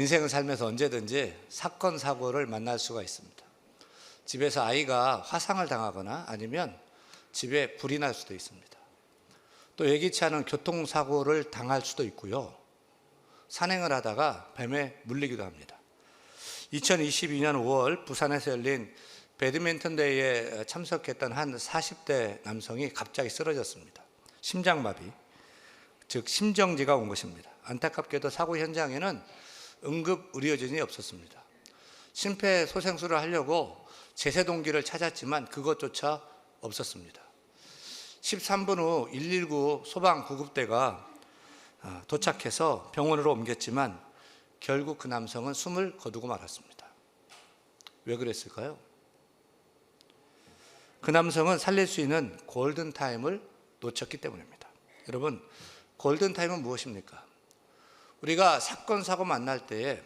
인생을 살면서 언제든지 사건, 사고를 만날 수가 있습니다. 집에서 아이가 화상을 당하거나 아니면 집에 불이 날 수도 있습니다. 또 예기치 않은 교통사고를 당할 수도 있고요. 산행을 하다가 뱀에 물리기도 합니다. 2022년 5월 부산에서 열린 배드민턴 대회에 참석했던 한 40대 남성이 갑자기 쓰러졌습니다. 심장마비, 즉 심정지가 온 것입니다. 안타깝게도 사고 현장에는 응급 의료진이 없었습니다. 심폐소생술을 하려고 제세동기를 찾았지만 그것조차 없었습니다. 13분 후 119 소방 구급대가 도착해서 병원으로 옮겼지만 결국 그 남성은 숨을 거두고 말았습니다. 왜 그랬을까요? 그 남성은 살릴 수 있는 골든타임을 놓쳤기 때문입니다. 여러분, 골든타임은 무엇입니까? 우리가 사건, 사고 만날 때에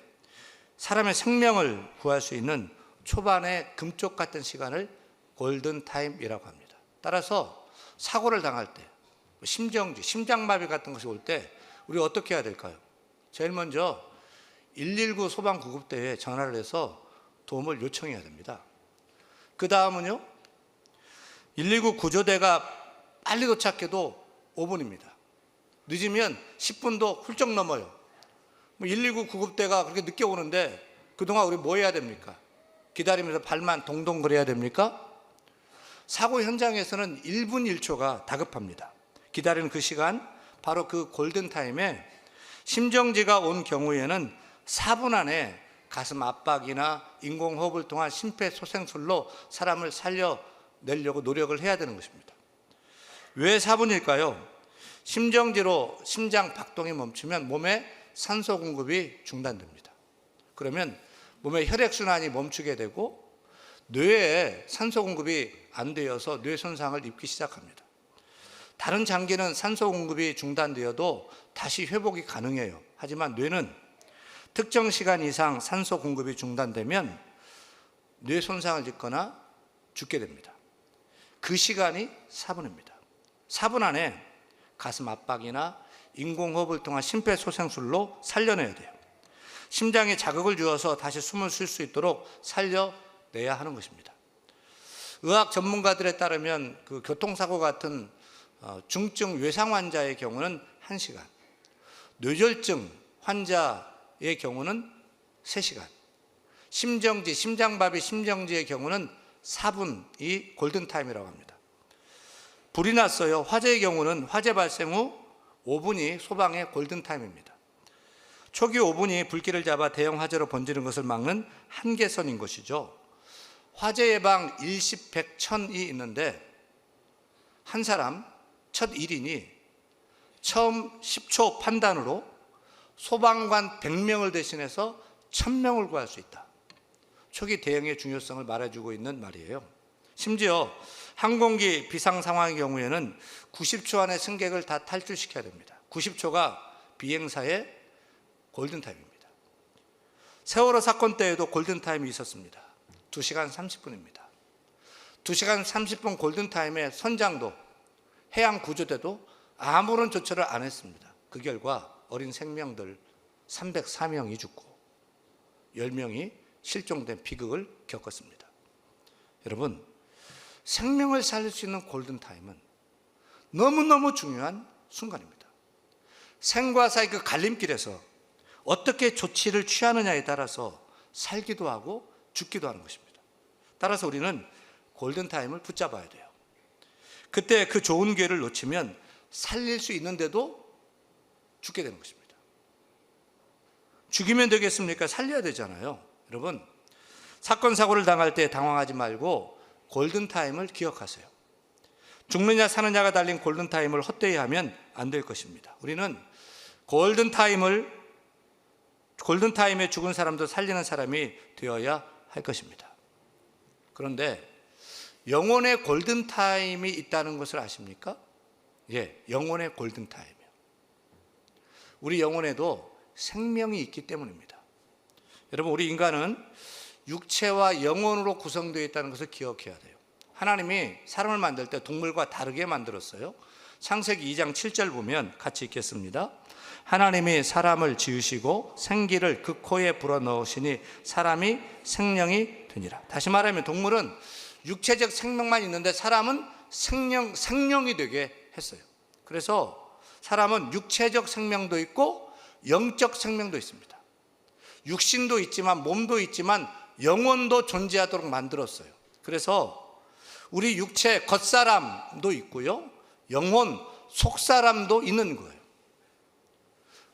사람의 생명을 구할 수 있는 초반의 금쪽 같은 시간을 골든타임이라고 합니다. 따라서 사고를 당할 때, 심정지, 심장마비 같은 것이 올 때 우리 어떻게 해야 될까요? 제일 먼저 119 소방구급대에 전화를 해서 도움을 요청해야 됩니다. 그 다음은요, 119 구조대가 빨리 도착해도 5분입니다. 늦으면 10분도 훌쩍 넘어요. 119 구급대가 그렇게 늦게 오는데 그동안 우리 뭐 해야 됩니까? 기다리면서 발만 동동 거려야 됩니까? 사고 현장에서는 1분 1초가 다급합니다. 기다리는 그 시간, 바로 그 골든타임에 심정지가 온 경우에는 4분 안에 가슴 압박이나 인공호흡을 통한 심폐소생술로 사람을 살려내려고 노력을 해야 되는 것입니다. 왜 4분일까요? 심정지로 심장 박동이 멈추면 몸에 산소 공급이 중단됩니다. 그러면 몸의 혈액순환이 멈추게 되고 뇌에 산소 공급이 안 되어서 뇌 손상을 입기 시작합니다. 다른 장기는 산소 공급이 중단되어도 다시 회복이 가능해요. 하지만 뇌는 특정 시간 이상 산소 공급이 중단되면 뇌 손상을 입거나 죽게 됩니다. 그 시간이 4분입니다. 4분 안에 가슴 압박이나 인공호흡을 통한 심폐소생술로 살려내야 돼요. 심장에 자극을 주어서 다시 숨을 쉴 수 있도록 살려내야 하는 것입니다. 의학 전문가들에 따르면 그 교통사고 같은 중증 외상 환자의 경우는 1시간, 뇌졸중 환자의 경우는 3시간, 심정지, 심장마비 심정지의 경우는 4분이 골든타임이라고 합니다. 불이 났어요. 화재의 경우는 화재 발생 후 5분이 소방의 골든타임입니다. 초기 5분이 불길을 잡아 대형 화재로 번지는 것을 막는 한계선인 것이죠. 화재 예방 1십 100, 1000이 있는데 한 사람, 첫 1인이 처음 10초 판단으로 소방관 100명을 대신해서 1000명을 구할 수 있다. 초기 대응의 중요성을 말해주고 있는 말이에요. 심지어 항공기 비상 상황의 경우에는 90초 안에 승객을 다 탈출시켜야 됩니다. 90초가 비행사의 골든타임입니다. 세월호 사건 때에도 골든타임이 있었습니다. 2시간 30분입니다. 2시간 30분 골든타임에 선장도 해양구조대도 아무런 조처를 안 했습니다. 그 결과 어린 생명들 304명이 죽고 10명이 실종된 비극을 겪었습니다. 여러분, 생명을 살릴 수 있는 골든타임은 너무너무 중요한 순간입니다. 생과 사의 그 갈림길에서 어떻게 조치를 취하느냐에 따라서 살기도 하고 죽기도 하는 것입니다. 따라서 우리는 골든타임을 붙잡아야 돼요. 그때 그 좋은 기회를 놓치면 살릴 수 있는데도 죽게 되는 것입니다. 죽이면 되겠습니까? 살려야 되잖아요. 여러분, 사건 사고를 당할 때 당황하지 말고 골든타임을 기억하세요. 죽느냐 사느냐가 달린 골든타임을 헛되이 하면 안 될 것입니다. 우리는 골든타임에 죽은 사람도 살리는 사람이 되어야 할 것입니다. 그런데 영혼의 골든타임이 있다는 것을 아십니까? 예, 영혼의 골든타임이요. 우리 영혼에도 생명이 있기 때문입니다. 여러분, 우리 인간은 육체와 영혼으로 구성되어 있다는 것을 기억해야 돼요. 하나님이 사람을 만들 때 동물과 다르게 만들었어요. 창세기 2장 7절 보면 같이 읽겠습니다. 하나님이 사람을 지으시고 생기를 그 코에 불어넣으시니 사람이 생명이 되니라. 다시 말하면 동물은 육체적 생명만 있는데 사람은 생명이 되게 했어요. 그래서 사람은 육체적 생명도 있고 영적 생명도 있습니다. 육신도 있지만 몸도 있지만 영혼도 존재하도록 만들었어요. 그래서 우리 육체 겉사람도 있고요, 영혼 속사람도 있는 거예요.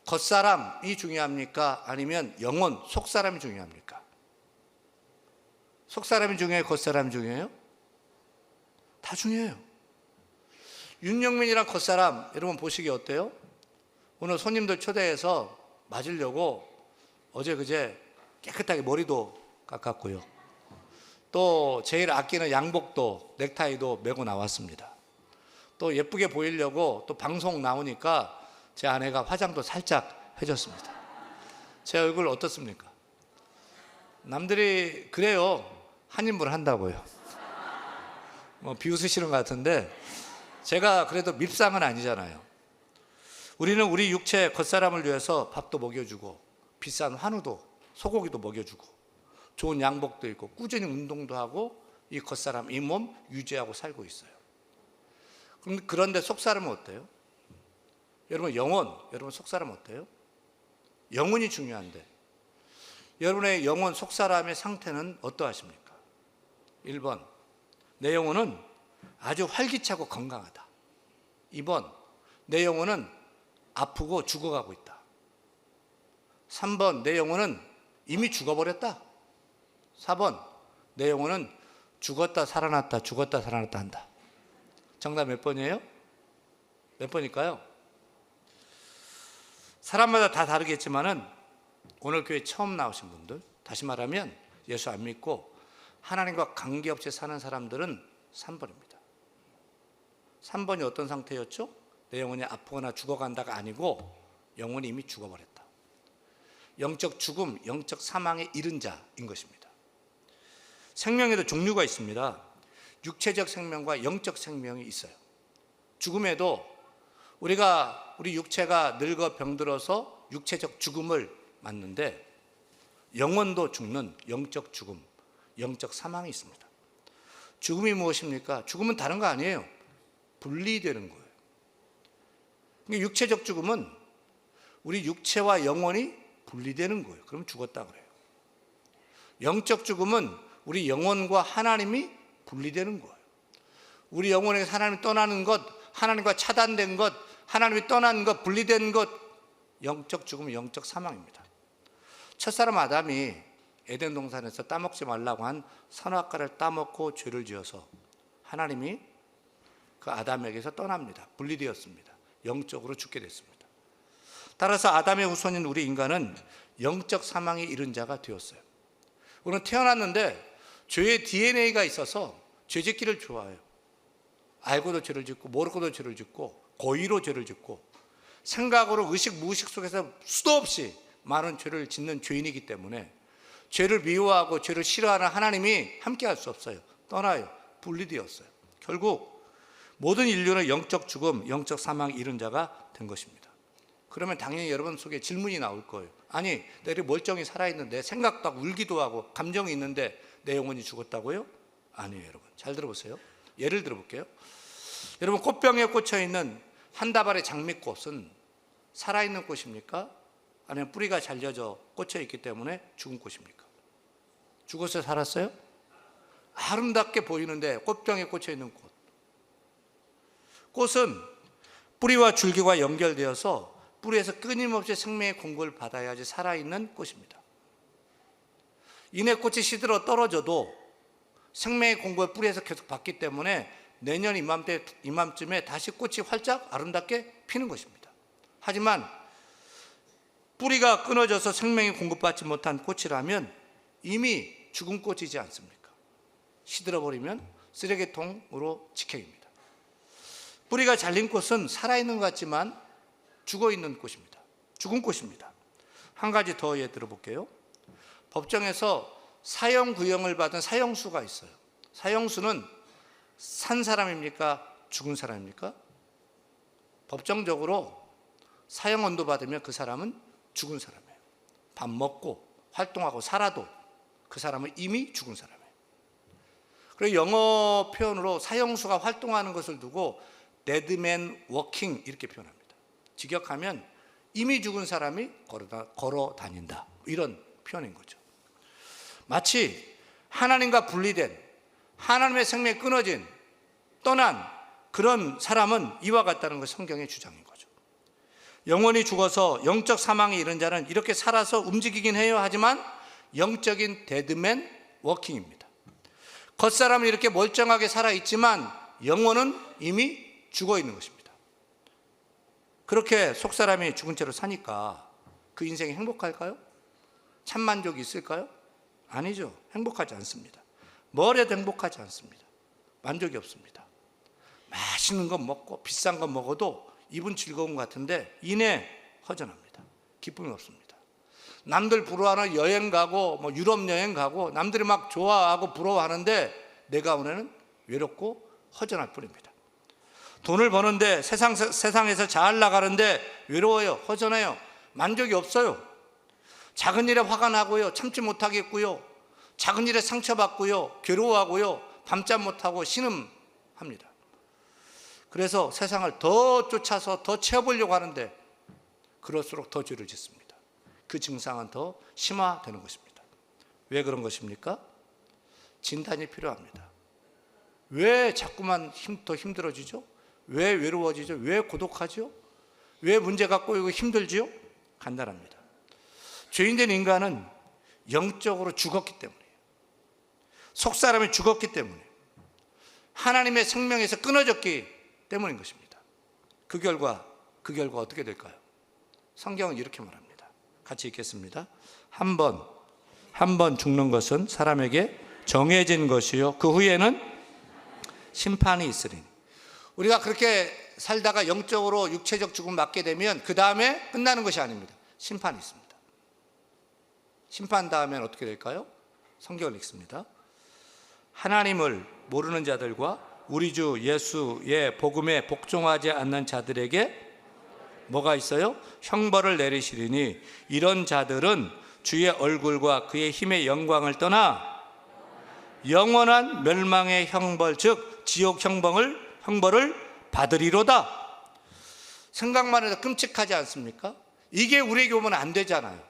겉사람이 중요합니까? 아니면 영혼 속사람이 중요합니까? 속사람이 중요해요? 겉사람이 중요해요? 다 중요해요. 윤영민이랑 겉사람 여러분 보시기 어때요? 오늘 손님들 초대해서 맞으려고 어제 그제 깨끗하게 머리도 깎았고요, 또 제일 아끼는 양복도 넥타이도 메고 나왔습니다. 또 예쁘게 보이려고 또 방송 나오니까 제 아내가 화장도 살짝 해줬습니다. 제 얼굴 어떻습니까? 남들이 그래요, 한 인분 한다고요. 비웃으시는 것 같은데 제가 그래도 밉상은 아니잖아요. 우리는 우리 육체 겉사람을 위해서 밥도 먹여주고 비싼 한우도 소고기도 먹여주고 좋은 양복도 입고 꾸준히 운동도 하고 이 겉사람, 이 몸 유지하고 살고 있어요. 그런데 속사람은 어때요? 여러분 영혼, 여러분 속사람 어때요? 영혼이 중요한데 여러분의 영혼 속사람의 상태는 어떠하십니까? 1번, 내 영혼은 아주 활기차고 건강하다. 2번, 내 영혼은 아프고 죽어가고 있다. 3번, 내 영혼은 이미 죽어버렸다. 4번, 내 영혼은 죽었다 살아났다 죽었다 살아났다 한다. 정답 몇 번이에요? 몇 번일까요? 사람마다 다 다르겠지만은 오늘 교회 처음 나오신 분들, 다시 말하면 예수 안 믿고 하나님과 관계없이 사는 사람들은 3번입니다. 3번이 어떤 상태였죠? 내 영혼이 아프거나 죽어간다가 아니고 영혼이 이미 죽어버렸다. 영적 죽음, 영적 사망에 이른 자인 것입니다. 생명에도 종류가 있습니다. 육체적 생명과 영적 생명이 있어요. 죽음에도 우리 육체가 늙어 병들어서 육체적 죽음을 맞는데 영혼도 죽는 영적 죽음, 영적 사망이 있습니다. 죽음이 무엇입니까? 죽음은 다른 거 아니에요. 분리되는 거예요. 그러니까 육체적 죽음은 우리 육체와 영혼이 분리되는 거예요. 그럼 죽었다 그래요. 영적 죽음은 우리 영혼과 하나님이 분리되는 거예요. 우리 영혼에서 하나님이 떠나는 것, 하나님과 차단된 것, 하나님이 떠난 것, 분리된 것, 영적 죽음은 영적 사망입니다. 첫사람 아담이 에덴 동산에서 따먹지 말라고 한 선악과를 따먹고 죄를 지어서 하나님이 그 아담에게서 떠납니다. 분리되었습니다. 영적으로 죽게 됐습니다. 따라서 아담의 후손인 우리 인간은 영적 사망에 이른 자가 되었어요. 우리는 태어났는데 죄의 DNA가 있어서 죄짓기를 좋아해요. 알고도 죄를 짓고 모르고도 죄를 짓고 고의로 죄를 짓고 생각으로 의식 무의식 속에서 수도 없이 많은 죄를 짓는 죄인이기 때문에 죄를 미워하고 죄를 싫어하는 하나님이 함께할 수 없어요. 떠나요. 분리되었어요. 결국 모든 인류는 영적 죽음, 영적 사망 이른 자가 된 것입니다. 그러면 당연히 여러분 속에 질문이 나올 거예요. 아니, 내가 멀쩡히 살아있는데 생각도 하고 울기도 하고 감정이 있는데 내 영혼이 죽었다고요? 아니에요. 여러분 잘 들어보세요. 예를 들어볼게요. 여러분 꽃병에 꽂혀있는 한 다발의 장미꽃은 살아있는 꽃입니까? 아니면 뿌리가 잘려져 꽂혀있기 때문에 죽은 꽃입니까? 죽어서 살았어요? 아름답게 보이는데 꽃병에 꽂혀있는 꽃. 꽃은 뿌리와 줄기가 연결되어서 뿌리에서 끊임없이 생명의 공급을 받아야지 살아있는 꽃입니다. 이내 꽃이 시들어 떨어져도 생명의 공급을 뿌리에서 계속 받기 때문에 내년 이맘쯤에 다시 꽃이 활짝 아름답게 피는 것입니다. 하지만 뿌리가 끊어져서 생명이 공급받지 못한 꽃이라면 이미 죽은 꽃이지 않습니까? 시들어버리면 쓰레기통으로 직행입니다. 뿌리가 잘린 꽃은 살아있는 것 같지만 죽어있는 꽃입니다. 죽은 꽃입니다. 한 가지 더 예 들어볼게요. 법정에서 사형구형을 받은 사형수가 있어요. 사형수는 산 사람입니까? 죽은 사람입니까? 법정적으로 사형 언도 받으면 그 사람은 죽은 사람이에요. 밥 먹고 활동하고 살아도 그 사람은 이미 죽은 사람이에요. 그리고 영어 표현으로 사형수가 활동하는 것을 두고 dead man walking 이렇게 표현합니다. 직역하면 이미 죽은 사람이 걸어 다닌다, 이런 표현인 거죠. 마치 하나님과 분리된, 하나님의 생명이 끊어진, 떠난 그런 사람은 이와 같다는 것이 성경의 주장인 거죠. 영원히 죽어서 영적 사망에 이른 자는 이렇게 살아서 움직이긴 해요. 하지만 영적인 데드맨 워킹입니다. 겉사람은 이렇게 멀쩡하게 살아있지만 영혼은 이미 죽어 있는 것입니다. 그렇게 속사람이 죽은 채로 사니까 그 인생이 행복할까요? 참만족이 있을까요? 아니죠. 행복하지 않습니다. 뭘 해도 행복하지 않습니다. 만족이 없습니다. 맛있는 거 먹고 비싼 거 먹어도 입은 즐거운 것 같은데 이내 허전합니다. 기쁨이 없습니다. 남들 부러워하는 여행 가고 유럽 여행 가고 남들이 막 좋아하고 부러워하는데 내 가운데는 외롭고 허전할 뿐입니다. 돈을 버는데 세상에서 잘 나가는데 외로워요. 허전해요. 만족이 없어요. 작은 일에 화가 나고요. 참지 못하겠고요. 작은 일에 상처받고요. 괴로워하고요. 밤잠 못하고 신음합니다. 그래서 세상을 더 쫓아서 더 채워보려고 하는데 그럴수록 더 죄를 짓습니다. 그 증상은 더 심화되는 것입니다. 왜 그런 것입니까? 진단이 필요합니다. 왜 자꾸만 더 힘들어지죠? 왜 외로워지죠? 왜 고독하죠? 왜 문제가 꼬이고 힘들지요? 간단합니다. 죄인된 인간은 영적으로 죽었기 때문이에요. 속사람이 죽었기 때문에, 하나님의 생명에서 끊어졌기 때문인 것입니다. 그 결과 어떻게 될까요? 성경은 이렇게 말합니다. 같이 읽겠습니다. 한 번 죽는 것은 사람에게 정해진 것이요 그 후에는 심판이 있으리니. 우리가 그렇게 살다가 영적으로 육체적 죽음 맞게 되면 그 다음에 끝나는 것이 아닙니다. 심판이 있습니다. 심판 다음엔 어떻게 될까요? 성경을 읽습니다. 하나님을 모르는 자들과 우리 주 예수의 복음에 복종하지 않는 자들에게 뭐가 있어요? 형벌을 내리시리니 이런 자들은 주의 얼굴과 그의 힘의 영광을 떠나 영원한 멸망의 형벌, 즉 지옥 형벌을 받으리로다. 생각만 해도 끔찍하지 않습니까? 이게 우리에게 오면 안 되잖아요.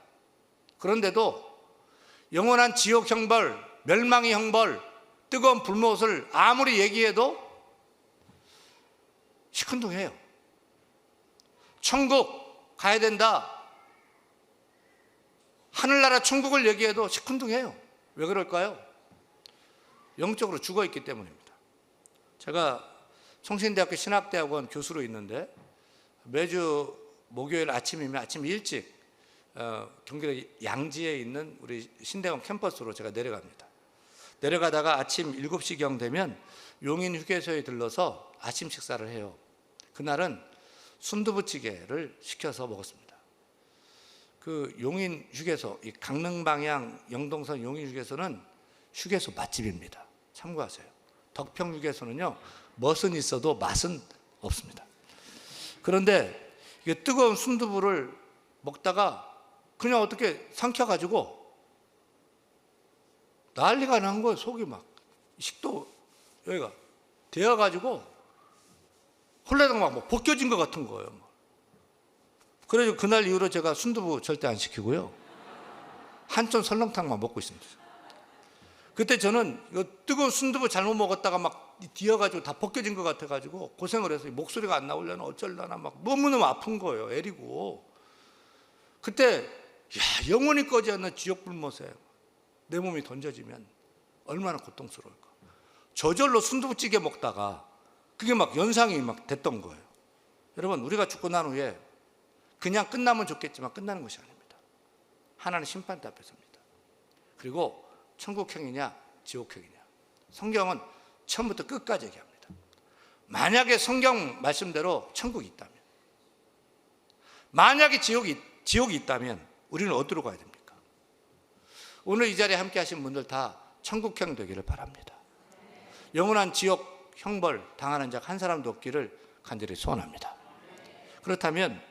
그런데도 영원한 지옥 형벌, 멸망의 형벌, 뜨거운 불못을 아무리 얘기해도 시큰둥해요. 천국 가야 된다, 하늘나라 천국을 얘기해도 시큰둥해요. 왜 그럴까요? 영적으로 죽어있기 때문입니다. 제가 성신대학교 신학대학원 교수로 있는데 매주 목요일 아침이면 아침 일찍 경기도 양지에 있는 우리 신대원 캠퍼스로 제가 내려갑니다. 내려가다가 아침 7시경 되면 용인 휴게소에 들러서 아침 식사를 해요. 그날은 순두부찌개를 시켜서 먹었습니다. 그 용인 휴게소, 이 강릉 방향 영동선 용인 휴게소는 휴게소 맛집입니다. 참고하세요. 덕평 휴게소는요, 멋은 있어도 맛은 없습니다. 그런데 이게 뜨거운 순두부를 먹다가 그냥 어떻게 삼켜가지고 난리가 난 거예요. 속이 막 식도 여기가 되어가지고 홀레당 막 벗겨진 것 같은 거예요. 그래서 그날 이후로 제가 순두부 절대 안 시키고요, 한촌 설렁탕만 먹고 있습니다. 그때 저는 이거 뜨거운 순두부 잘못 먹었다가 막 뒤어가지고 다 벗겨진 것 같아가지고 고생을 해서 목소리가 안 나오려나 어쩌려나 막 너무너무 아픈 거예요. 애리고. 그때 영원히 꺼지 않는 지옥 불못에 내 몸이 던져지면 얼마나 고통스러울까. 저절로 순두부찌개 먹다가 그게 막 연상이 막 됐던 거예요. 여러분, 우리가 죽고 난 후에 그냥 끝나면 좋겠지만 끝나는 것이 아닙니다. 하나님 심판대 앞에 섭니다. 그리고 천국행이냐 지옥행이냐, 성경은 처음부터 끝까지 얘기합니다. 만약에 성경 말씀대로 천국이 있다면, 만약에 지옥이 있다면 우리는 어디로 가야 됩니까? 오늘 이 자리에 함께 하신 분들 다 천국행 되기를 바랍니다. 영원한 지옥 형벌 당하는 자 한 사람도 없기를 간절히 소원합니다. 그렇다면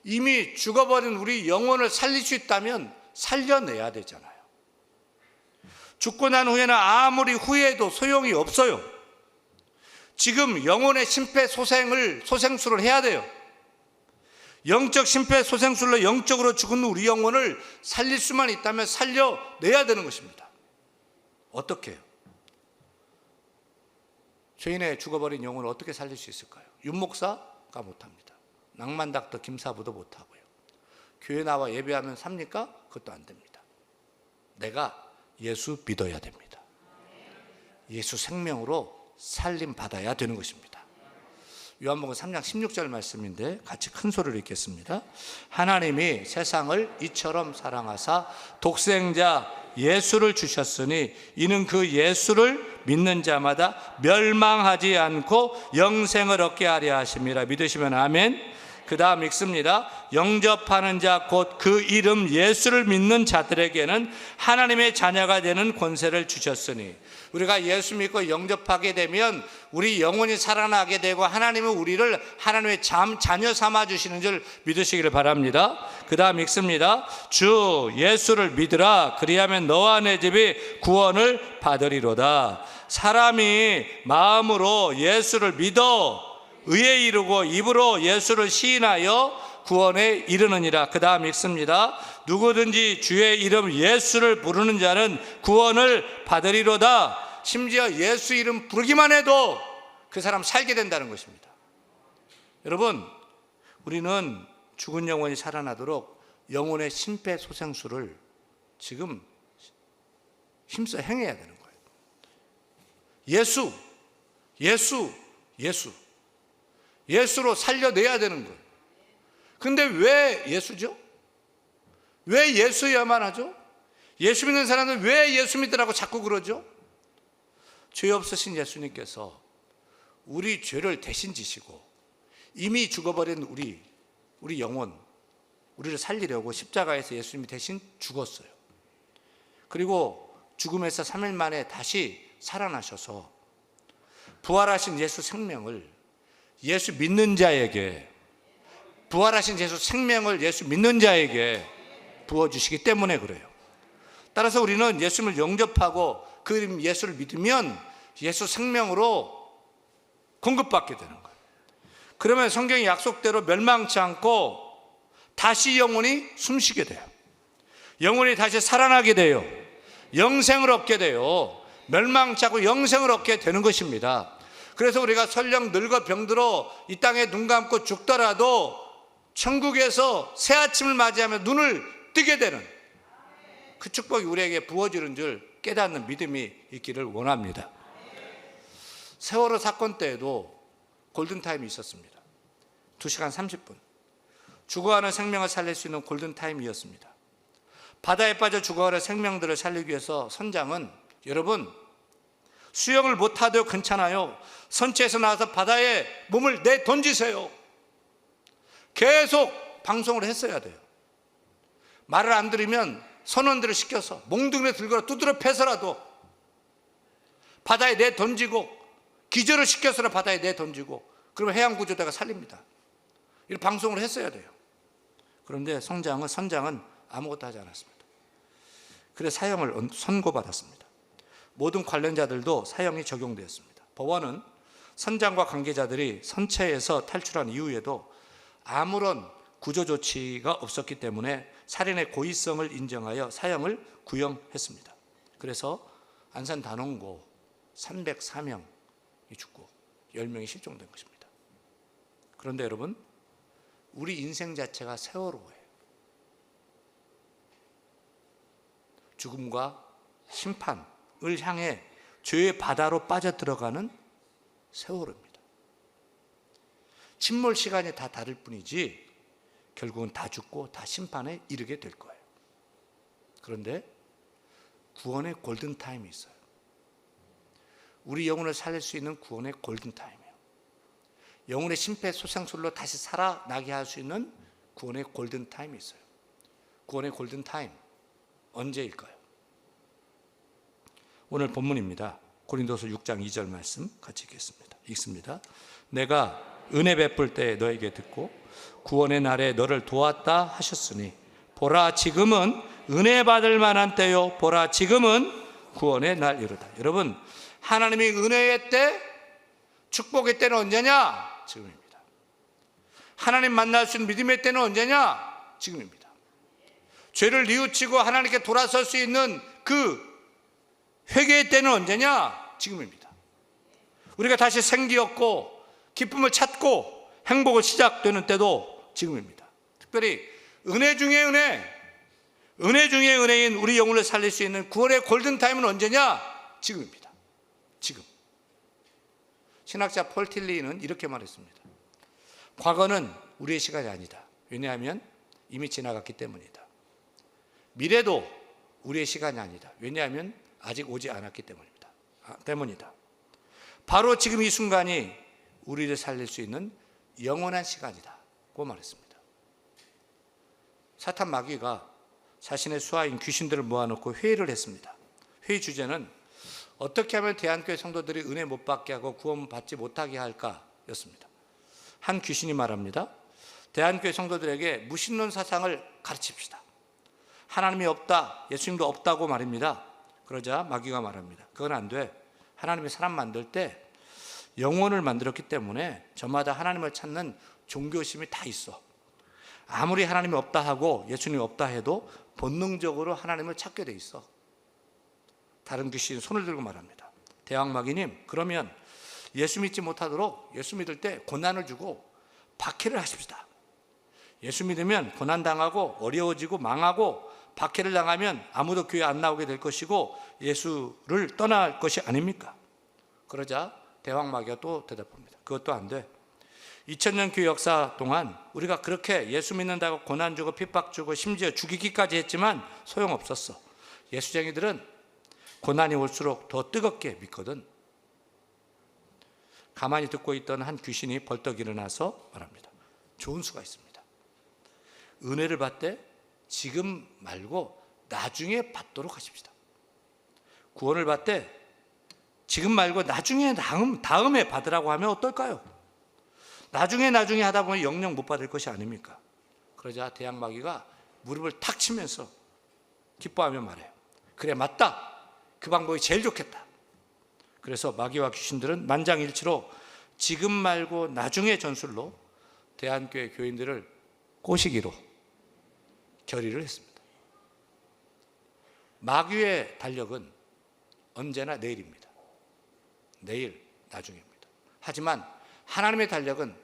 이미 죽어버린 우리 영혼을 살릴 수 있다면 살려내야 되잖아요. 죽고 난 후에는 아무리 후회해도 소용이 없어요. 지금 영혼의 심폐소생술을 해야 돼요. 영적 심폐소생술로 영적으로 죽은 우리 영혼을 살릴 수만 있다면 살려내야 되는 것입니다. 어떻게 해요? 죄인의 죽어버린 영혼을 어떻게 살릴 수 있을까요? 윤목사가 못합니다. 낭만닥터 김사부도 못하고요. 교회 나와 예배하면 삽니까? 그것도 안 됩니다. 내가 예수 믿어야 됩니다. 예수 생명으로 살림 받아야 되는 것입니다. 요한복음 3장 16절 말씀인데 같이 큰 소리로 읽겠습니다. 하나님이 세상을 이처럼 사랑하사 독생자 예수를 주셨으니 이는 그 예수를 믿는 자마다 멸망하지 않고 영생을 얻게 하려 하심이라. 믿으시면 아멘. 그 다음 읽습니다. 영접하는 자 곧 그 이름 예수를 믿는 자들에게는 하나님의 자녀가 되는 권세를 주셨으니. 우리가 예수 믿고 영접하게 되면 우리 영혼이 살아나게 되고 하나님은 우리를 하나님의 자녀 삼아 주시는 줄 믿으시기를 바랍니다. 그 다음 읽습니다. 주 예수를 믿으라. 그리하면 너와 내 집이 구원을 받으리로다. 사람이 마음으로 예수를 믿어 의에 이르고 입으로 예수를 시인하여 구원에 이르느니라. 그 다음 읽습니다. 누구든지 주의 이름 예수를 부르는 자는 구원을 받으리로다. 심지어 예수 이름 부르기만 해도 그 사람 살게 된다는 것입니다. 여러분, 우리는 죽은 영혼이 살아나도록 영혼의 심폐소생술을 지금 힘써 행해야 되는 거예요. 예수로 살려내야 되는 거예요. 근데 왜 예수죠? 왜 예수여야만 하죠? 예수 믿는 사람들 왜 예수 믿으라고 자꾸 그러죠? 죄 없으신 예수님께서 우리 죄를 대신 지시고 이미 죽어버린 우리 영혼, 우리를 살리려고 십자가에서 예수님이 대신 죽었어요. 그리고 죽음에서 3일 만에 다시 살아나셔서 부활하신 예수 생명을 예수 믿는 자에게, 부활하신 예수 생명을 예수 믿는 자에게 부어주시기 때문에 그래요. 따라서 우리는 예수님을 영접하고 그 이름 예수를 믿으면 예수 생명으로 공급받게 되는 거예요. 그러면 성경의 약속대로 멸망치 않고 다시 영혼이 숨쉬게 돼요. 영혼이 다시 살아나게 돼요. 영생을 얻게 돼요. 멸망치 않고 영생을 얻게 되는 것입니다. 그래서 우리가 설령 늙어 병들어 이 땅에 눈 감고 죽더라도 천국에서 새 아침을 맞이하며 눈을 뜨게 되는 그 축복이 우리에게 부어지는 줄 깨닫는 믿음이 있기를 원합니다. 세월호 사건 때에도 골든타임이 있었습니다. 2시간 30분. 죽어가는 생명을 살릴 수 있는 골든타임이었습니다. 바다에 빠져 죽어가는 생명들을 살리기 위해서 선장은, 여러분, 수영을 못하도 괜찮아요. 선체에서 나와서 바다에 몸을 내던지세요. 계속 방송을 했어야 돼요. 말을 안 들으면 선원들을 시켜서 몽둥이를 들고 두드려 패서라도 바다에 내던지고, 기절을 시켜서라도 바다에 내던지고, 그러면 해양구조대가 살립니다. 이런 방송을 했어야 돼요. 그런데 선장은 아무것도 하지 않았습니다. 그래서 사형을 선고받았습니다. 모든 관련자들도 사형이 적용되었습니다. 법원은 선장과 관계자들이 선체에서 탈출한 이후에도 아무런 구조 조치가 없었기 때문에 살인의 고의성을 인정하여 사형을 구형했습니다. 그래서 안산 단원고 304명이 죽고 10명이 실종된 것입니다. 그런데 여러분, 우리 인생 자체가 세월호예요. 죽음과 심판을 향해 죄의 바다로 빠져들어가는 세월호입니다. 침몰 시간이 다 다를 뿐이지 결국은 다 죽고 다 심판에 이르게 될 거예요. 그런데 구원의 골든타임이 있어요. 우리 영혼을 살릴 수 있는 구원의 골든타임이에요. 영혼의 심폐소생술로 다시 살아나게 할 수 있는 구원의 골든타임이 있어요. 구원의 골든타임 언제일까요? 오늘 본문입니다. 고린도서 6장 2절 말씀 같이 읽습니다. 내가 은혜 베풀 때 너에게 듣고 구원의 날에 너를 도왔다 하셨으니 보라 지금은 은혜 받을 만한 때요 보라 지금은 구원의 날 이르다. 여러분, 하나님이 은혜의 때, 축복의 때는 언제냐? 지금입니다. 하나님 만날 수 있는 믿음의 때는 언제냐? 지금입니다. 죄를 뉘우치고 하나님께 돌아설 수 있는 그 회개의 때는 언제냐? 지금입니다. 우리가 다시 생기 얻고 기쁨을 찾고 행복을 시작되는 때도 지금입니다. 특별히 은혜 중에 은혜 중에 은혜인 우리 영혼을 살릴 수 있는 구원의 골든타임은 언제냐? 지금입니다. 지금. 신학자 폴 틸리는 이렇게 말했습니다. 과거는 우리의 시간이 아니다. 왜냐하면 이미 지나갔기 때문이다. 미래도 우리의 시간이 아니다. 왜냐하면 아직 오지 않았기 때문이다. 바로 지금 이 순간이 우리를 살릴 수 있는 영원한 시간이다고 말했습니다. 사탄 마귀가 자신의 수하인 귀신들을 모아놓고 회의를 했습니다. 회의 주제는 어떻게 하면 대한교회 성도들이 은혜 못 받게 하고 구원 받지 못하게 할까였습니다. 한 귀신이 말합니다. 대한교회 성도들에게 무신론 사상을 가르칩시다. 하나님이 없다, 예수님도 없다고 말입니다. 그러자 마귀가 말합니다. 그건 안 돼. 하나님이 사람 만들 때 영혼을 만들었기 때문에 저마다 하나님을 찾는 종교심이 다 있어. 아무리 하나님이 없다 하고 예수님이 없다 해도 본능적으로 하나님을 찾게 돼 있어. 다른 귀신이 손을 들고 말합니다. 대왕마귀님, 그러면 예수 믿지 못하도록 예수 믿을 때 고난을 주고 박해를 하십시다. 예수 믿으면 고난당하고 어려워지고 망하고 박해를 당하면 아무도 교회 안 나오게 될 것이고 예수를 떠날 것이 아닙니까? 그러자 대왕마귀가 또 대답합니다. 그것도 안 돼. 2000년 교회 역사 동안 우리가 그렇게 예수 믿는다고 고난 주고 핍박 주고 심지어 죽이기까지 했지만 소용없었어. 예수쟁이들은 고난이 올수록 더 뜨겁게 믿거든. 가만히 듣고 있던 한 귀신이 벌떡 일어나서 말합니다. 좋은 수가 있습니다. 은혜를 받되 지금 말고 나중에 받도록 하십시다. 구원을 받되 지금 말고 나중에 다음에 받으라고 하면 어떨까요? 나중에 하다 보면 영영 못 받을 것이 아닙니까? 그러자 대왕마귀가 무릎을 탁 치면서 기뻐하며 말해요. 그래, 맞다. 그 방법이 제일 좋겠다. 그래서 마귀와 귀신들은 만장일치로 지금 말고 나중에 전술로 대한교회 교인들을 꼬시기로 결의를 했습니다. 마귀의 달력은 언제나 내일입니다. 내일, 나중입니다. 하지만 하나님의 달력은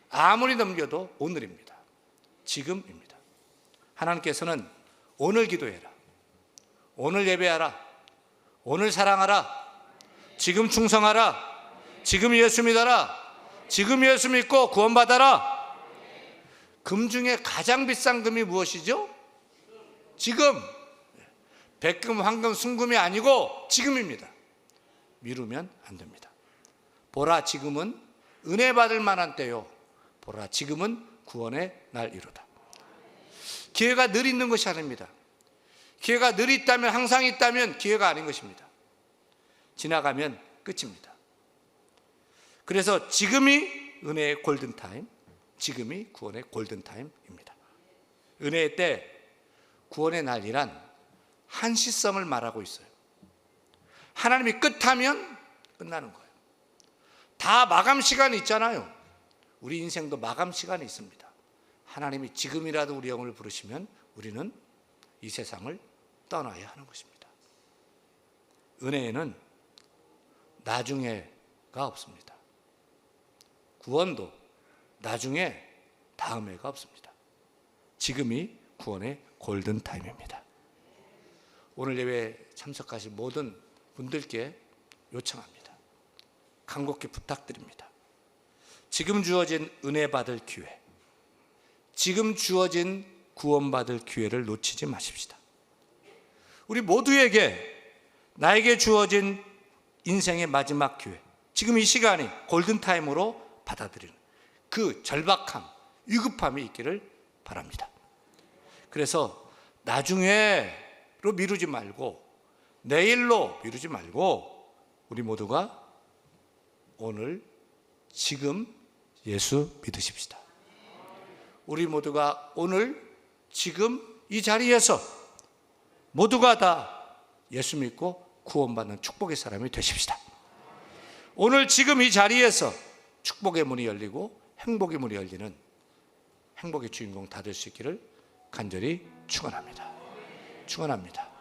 아무리 넘겨도 오늘입니다. 지금입니다. 하나님께서는 오늘 기도해라, 오늘 예배하라, 오늘 사랑하라, 지금 충성하라, 지금 예수 믿어라, 지금 예수 믿고 구원받아라. 금 중에 가장 비싼 금이 무엇이죠? 지금. 백금, 황금, 순금이 아니고 지금입니다. 미루면 안 됩니다. 보라 지금은 은혜 받을 만한 때요, 보라 지금은 구원의 날 이루다. 기회가 늘 있는 것이 아닙니다. 기회가 늘 있다면, 항상 있다면 기회가 아닌 것입니다. 지나가면 끝입니다. 그래서 지금이 은혜의 골든타임, 지금이 구원의 골든타임입니다. 은혜의 때, 구원의 날이란 한시성을 말하고 있어요. 하나님이 끝하면 끝나는 거예요. 다 마감 시간이 있잖아요. 우리 인생도 마감 시간이 있습니다. 하나님이 지금이라도 우리 영혼을 부르시면 우리는 이 세상을 떠나야 하는 것입니다. 은혜에는 나중에가 없습니다. 구원도 나중에, 다음에가 없습니다. 지금이 구원의 골든타임입니다. 오늘 예배에 참석하신 모든 분들께 요청합니다. 간곡히 부탁드립니다. 지금 주어진 은혜 받을 기회, 지금 주어진 구원받을 기회를 놓치지 마십시다. 우리 모두에게, 나에게 주어진 인생의 마지막 기회, 지금 이 시간이 골든타임으로 받아들이는 그 절박함, 위급함이 있기를 바랍니다. 그래서 나중에로 미루지 말고, 내일로 미루지 말고, 우리 모두가 오늘, 지금 예수 믿으십시다. 우리 모두가 오늘 지금 이 자리에서 모두가 다 예수 믿고 구원받는 축복의 사람이 되십시다. 오늘 지금 이 자리에서 축복의 문이 열리고 행복의 문이 열리는 행복의 주인공 다 될 수 있기를 간절히 축원합니다. 축원합니다.